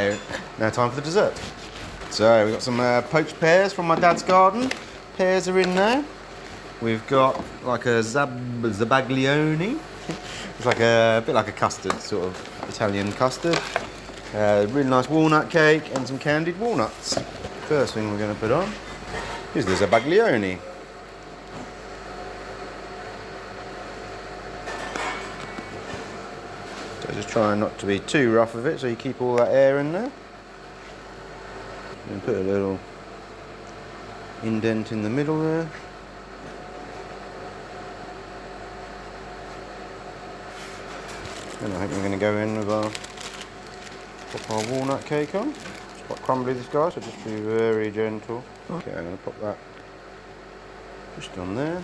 So, now time for the dessert. So, we've got some poached pears from my dad's garden. Pears are in there. We've got like a zabaglione. It's like a bit like a custard, sort of Italian custard. Really nice walnut cake and some candied walnuts. First thing we're going to put on is the zabaglione. So just try not to be too rough with it, so you keep all that air in there. And put a little indent in the middle there. And I think we're going to go in with pop our walnut cake on. It's quite crumbly, this guy, so just be very gentle. Okay, I'm going to pop that just on there.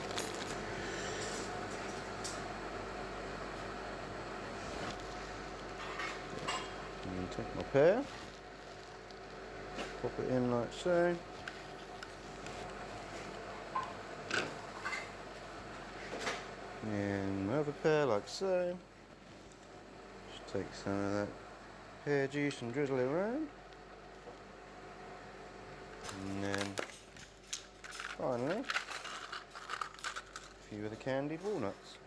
And take my pear, pop it in like so. And my other pear like so. Just take some of that pear juice and drizzle it around. And then finally, a few of the candied walnuts.